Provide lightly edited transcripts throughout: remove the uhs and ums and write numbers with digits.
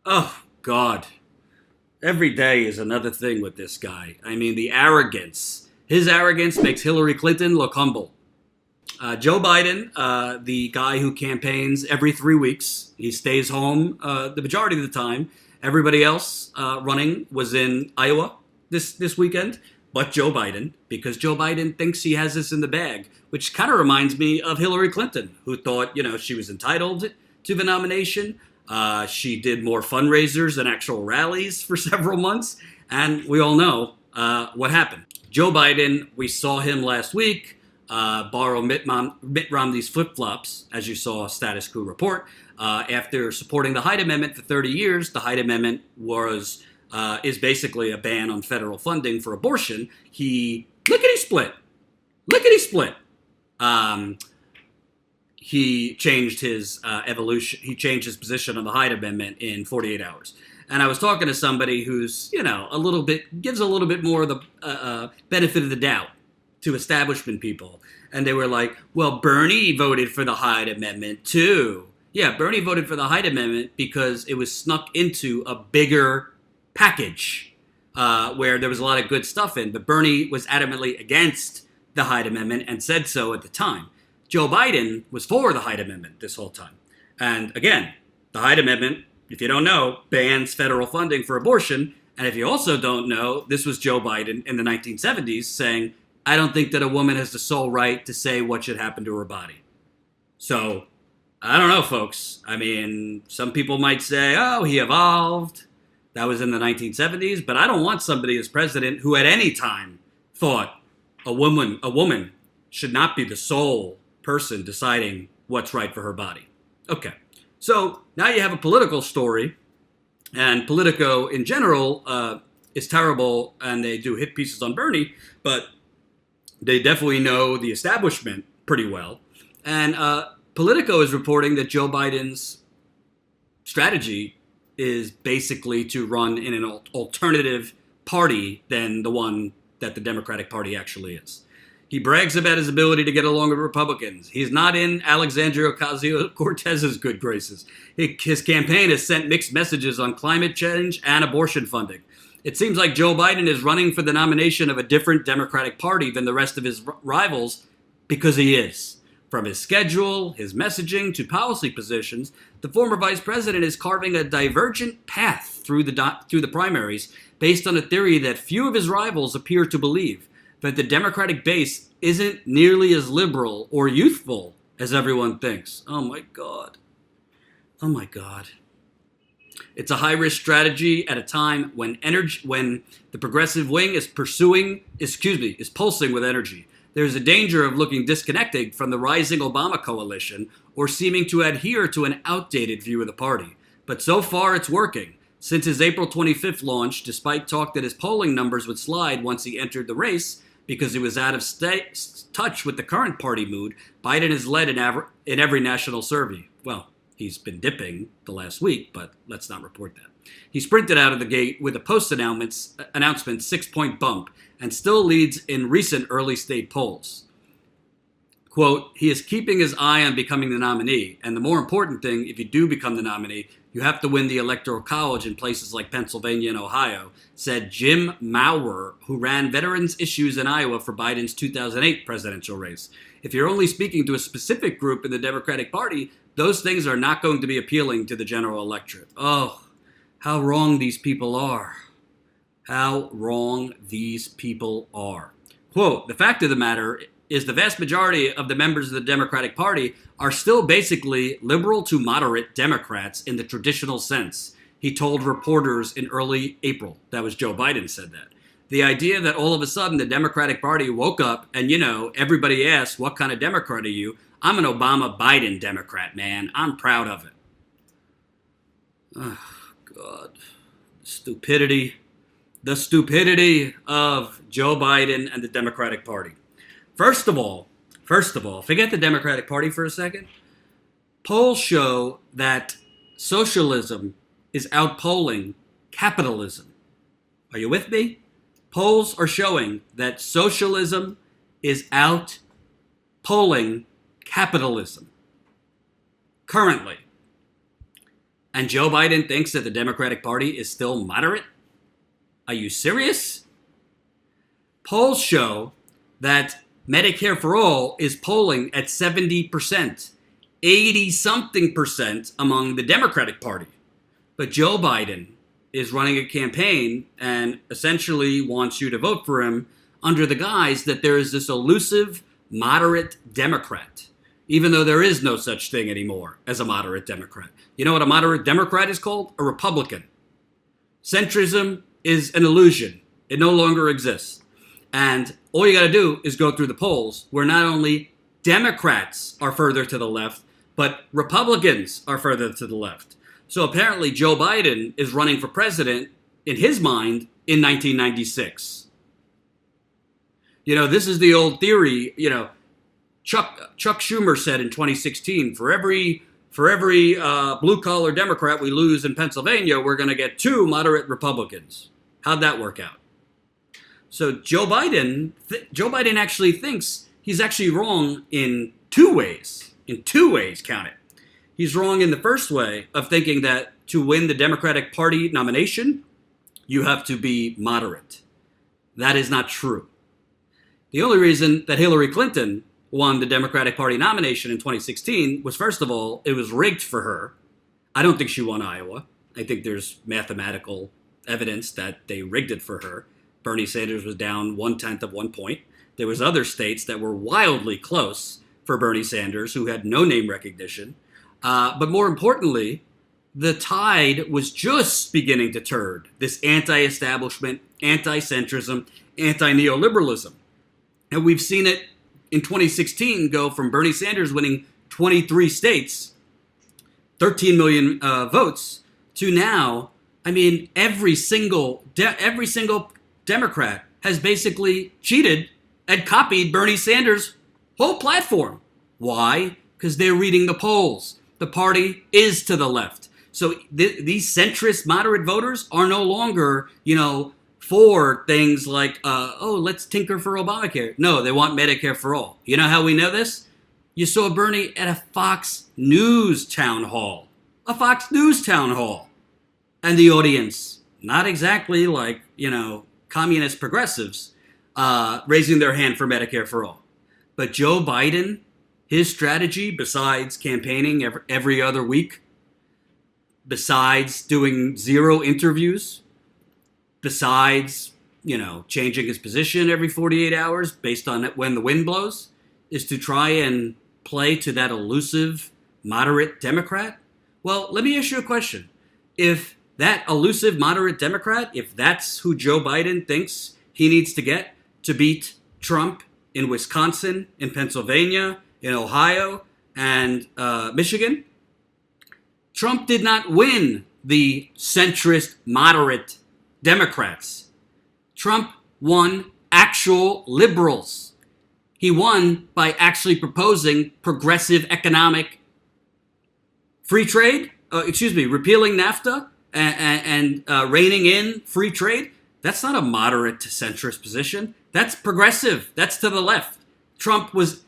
Oh, God. Every day is another thing with this guy. I mean, the arrogance. His arrogance makes Hillary Clinton look humble. Joe Biden, the guy who campaigns every 3 weeks, he stays home the majority of the time. Everybody else running was in Iowa this weekend, but Joe Biden, because Joe Biden thinks he has this in the bag, which kind of reminds me of Hillary Clinton, who thought, she was entitled to the nomination. She did more fundraisers and actual rallies for several months, and we all know what happened. Joe Biden, we saw him last week borrow Mitt Romney's flip-flops, as you saw Status Quo report. After supporting the Hyde Amendment for 30 years, the Hyde Amendment is basically a ban on federal funding for abortion. He lickety-split. He changed his He changed his position on the Hyde Amendment in 48 hours. And I was talking to somebody who's, gives a little bit more of the benefit of the doubt to establishment people. And they were like, well, Bernie voted for the Hyde Amendment too. Yeah, Bernie voted for the Hyde Amendment because it was snuck into a bigger package where there was a lot of good stuff in. But Bernie was adamantly against the Hyde Amendment and said so at the time. Joe Biden was for the Hyde Amendment this whole time. And again, the Hyde Amendment, if you don't know, bans federal funding for abortion. And if you also don't know, this was Joe Biden in the 1970s saying, I don't think that a woman has the sole right to say what should happen to her body. So, I don't know, folks. I mean, some people might say, oh, he evolved. That was in the 1970s. But I don't want somebody as president who at any time thought a woman should not be the sole person deciding what's right for her body. Okay, so now you have a political story, and Politico in general is terrible, and they do hit pieces on Bernie, but they definitely know the establishment pretty well. And Politico is reporting that Joe Biden's strategy is basically to run in an alternative party than the one that the Democratic Party actually is. He brags about his ability to get along with Republicans. He's not in Alexandria Ocasio-Cortez's good graces. His campaign has sent mixed messages on climate change and abortion funding. It seems like Joe Biden is running for the nomination of a different Democratic Party than the rest of his rivals because he is. From his schedule, his messaging, to policy positions, the former vice president is carving a divergent path through the primaries based on a theory that few of his rivals appear to believe, that the Democratic base isn't nearly as liberal or youthful as everyone thinks. Oh my God. It's a high-risk strategy at a time when the progressive wing is pulsing with energy. There's a danger of looking disconnected from the rising Obama coalition or seeming to adhere to an outdated view of the party. But so far it's working. Since his April 25th launch, despite talk that his polling numbers would slide once he entered the race because he was out of touch with the current party mood, Biden has led in every national survey. Well, he's been dipping the last week, but let's not report that. He sprinted out of the gate with a post-announcement 6-point bump and still leads in recent early state polls. Quote, he is keeping his eye on becoming the nominee, and the more important thing, if you do become the nominee, you have to win the Electoral College in places like Pennsylvania and Ohio, said Jim Maurer, who ran veterans issues in Iowa for Biden's 2008 presidential race. If you're only speaking to a specific group in the Democratic Party, those things are not going to be appealing to the general electorate. Oh, how wrong these people are. How wrong these people are. Quote, the fact of the matter is the vast majority of the members of the Democratic Party are still basically liberal to moderate Democrats in the traditional sense, he told reporters in early April. That was Joe Biden said that. The idea that all of a sudden the Democratic Party woke up and, everybody asked, what kind of Democrat are you? I'm an Obama-Biden Democrat, man. I'm proud of it. Oh, God. Stupidity. The stupidity of Joe Biden and the Democratic Party. First of all, forget the Democratic Party for a second. Polls show that socialism is outpolling capitalism. Are you with me? Polls are showing that socialism is outpolling capitalism currently. And Joe Biden thinks that the Democratic Party is still moderate? Are you serious? Polls show that Medicare for All is polling at 70%, 80-something percent among the Democratic Party. But Joe Biden is running a campaign and essentially wants you to vote for him under the guise that there is this elusive moderate Democrat, even though there is no such thing anymore as a moderate Democrat. You know what a moderate Democrat is called? A Republican. Centrism is an illusion. It no longer exists. And all you got to do is go through the polls where not only Democrats are further to the left, but Republicans are further to the left. So apparently Joe Biden is running for president, in his mind, in 1996. This is the old theory. Chuck Schumer said in 2016, for every blue-collar Democrat we lose in Pennsylvania, we're going to get 2 moderate Republicans. How'd that work out? So Joe Biden actually thinks he's actually wrong in 2 ways. In 2 ways, count it. He's wrong in the first way of thinking that to win the Democratic Party nomination, you have to be moderate. That is not true. The only reason that Hillary Clinton won the Democratic Party nomination in 2016 was, first of all, it was rigged for her. I don't think she won Iowa. I think there's mathematical evidence that they rigged it for her. Bernie Sanders was down 1/10 of 1 point. There was other states that were wildly close for Bernie Sanders, who had no name recognition. But more importantly, the tide was just beginning to turn. This anti-establishment, anti-centrism, anti-neoliberalism. And we've seen it in 2016 go from Bernie Sanders winning 23 states, 13 million votes, to now, every single Democrat has basically cheated and copied Bernie Sanders' whole platform. Why? Because they're reading the polls. The party is to the left. So these centrist, moderate voters are no longer, for things like, let's tinker for Obamacare. No, they want Medicare for all. You know how we know this? You saw Bernie at a Fox News town hall. A Fox News town hall. And the audience, not exactly like, communist progressives, raising their hand for Medicare for all. But Joe Biden, his strategy, besides campaigning every other week, besides doing 0 interviews, besides, changing his position every 48 hours based on when the wind blows, is to try and play to that elusive, moderate Democrat? Well, let me ask you a question. If that elusive, moderate Democrat, if that's who Joe Biden thinks he needs to get to beat Trump in Wisconsin, in Pennsylvania, in Ohio, and Michigan, Trump did not win the centrist, moderate Democrats. Trump won actual liberals. He won by actually proposing progressive economic free trade, repealing NAFTA and reining in free trade. That's not a moderate to centrist position. That's progressive. That's to the left. Trump was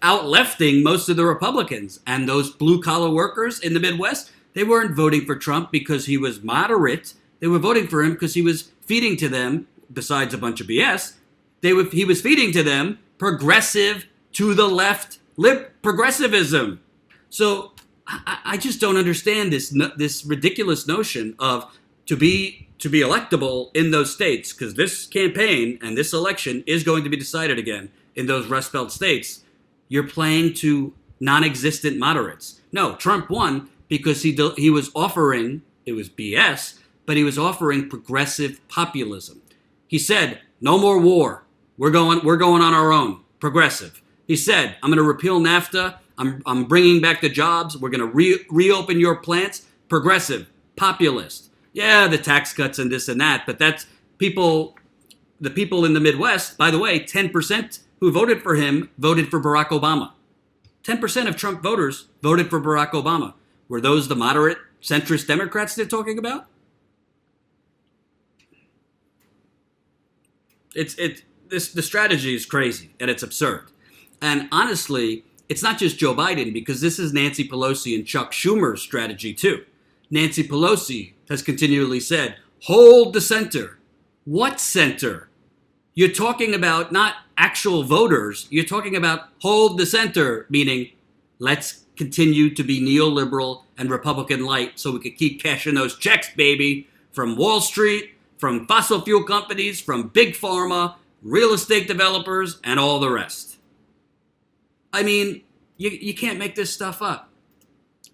out-lefting most of the Republicans, and those blue-collar workers in the Midwest, they weren't voting for Trump because he was moderate. They were voting for him because he was feeding to them, besides a bunch of BS, he was feeding to them progressive, to the left, progressivism. So I just don't understand this ridiculous notion of to be electable in those states, because this campaign and this election is going to be decided again in those Rust Belt states. You're playing to non-existent moderates. No, Trump won because he was offering, it was BS, but he was offering progressive populism. He said, no more war. We're going on our own. Progressive. He said, I'm going to repeal NAFTA. I'm bringing back the jobs. We're going to reopen your plants. Progressive. Populist. Yeah, the tax cuts and this and that, but that's the people in the Midwest, by the way, 10% who voted for him voted for Barack Obama. 10% of Trump voters voted for Barack Obama. Were those the moderate, centrist Democrats they're talking about? The strategy is crazy and it's absurd. And honestly, it's not just Joe Biden, because this is Nancy Pelosi and Chuck Schumer's strategy too. Nancy Pelosi has continually said, hold the center. What center? You're talking about not actual voters. You're talking about hold the center, meaning let's continue to be neoliberal and Republican light so we can keep cashing those checks, baby, from Wall Street, from fossil fuel companies, from big pharma, real estate developers, and all the rest. I mean, you can't make this stuff up.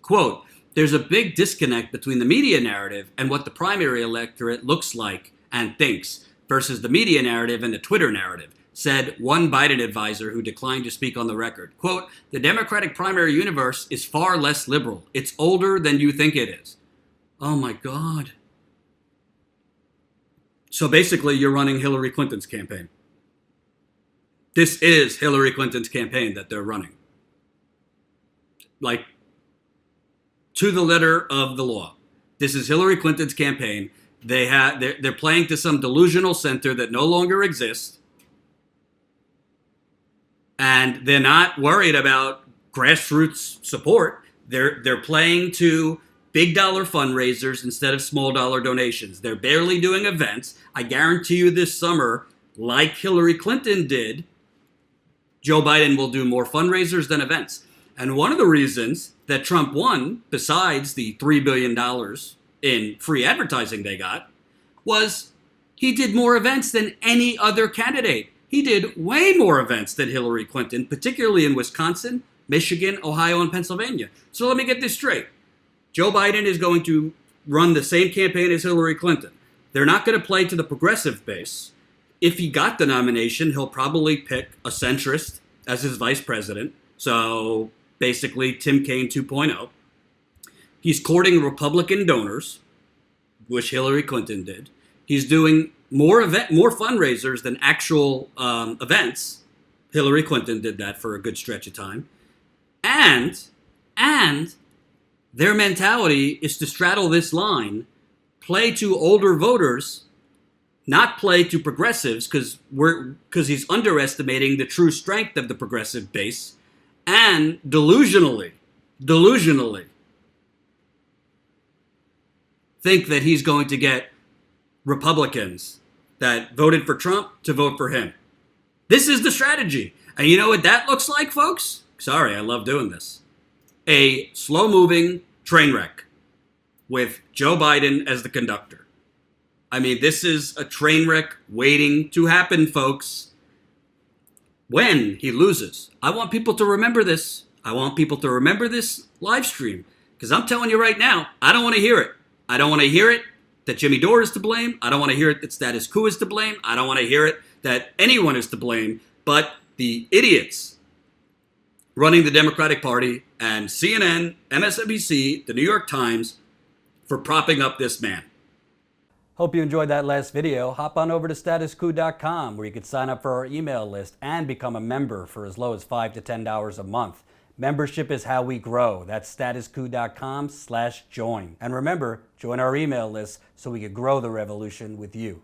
Quote, there's a big disconnect between the media narrative and what the primary electorate looks like and thinks versus the media narrative and the Twitter narrative, said one Biden advisor who declined to speak on the record. Quote, the Democratic primary universe is far less liberal. It's older than you think it is. Oh my God. So basically, you're running Hillary Clinton's campaign. This is Hillary Clinton's campaign that they're running. Like, to the letter of the law. This is Hillary Clinton's campaign. They're playing to some delusional center that no longer exists. And they're not worried about grassroots support. They're playing to big dollar fundraisers instead of small dollar donations. They're barely doing events. I guarantee you this summer, like Hillary Clinton did, Joe Biden will do more fundraisers than events. And one of the reasons that Trump won, besides the $3 billion in free advertising they got, was he did more events than any other candidate. He did way more events than Hillary Clinton, particularly in Wisconsin, Michigan, Ohio, and Pennsylvania. So let me get this straight. Joe Biden is going to run the same campaign as Hillary Clinton. They're not going to play to the progressive base. If he got the nomination, he'll probably pick a centrist as his vice president. So basically Tim Kaine 2.0. He's courting Republican donors, which Hillary Clinton did. He's doing more fundraisers than actual events. Hillary Clinton did that for a good stretch of time. And their mentality is to straddle this line, play to older voters, not play to progressives, because he's underestimating the true strength of the progressive base, and delusionally think that he's going to get Republicans that voted for Trump to vote for him. This is the strategy. And you know what that looks like, folks? Sorry, I love doing this. A slow-moving train wreck with Joe Biden as the conductor. I mean, this is a train wreck waiting to happen, folks, when he loses. I want people to remember this. I want people to remember this live stream, because I'm telling you right now, I don't want to hear it. I don't want to hear it that Jimmy Dore is to blame. I don't want to hear it that status quo is to blame. I don't want to hear it that anyone is to blame but the idiots running the Democratic Party and CNN, MSNBC, the New York Times for propping up this man. Hope you enjoyed that last video. Hop on over to statusquo.com where you can sign up for our email list and become a member for as low as $5 to $10 a month. Membership is how we grow. That's statusquo.com/join. And remember, join our email list so we can grow the revolution with you.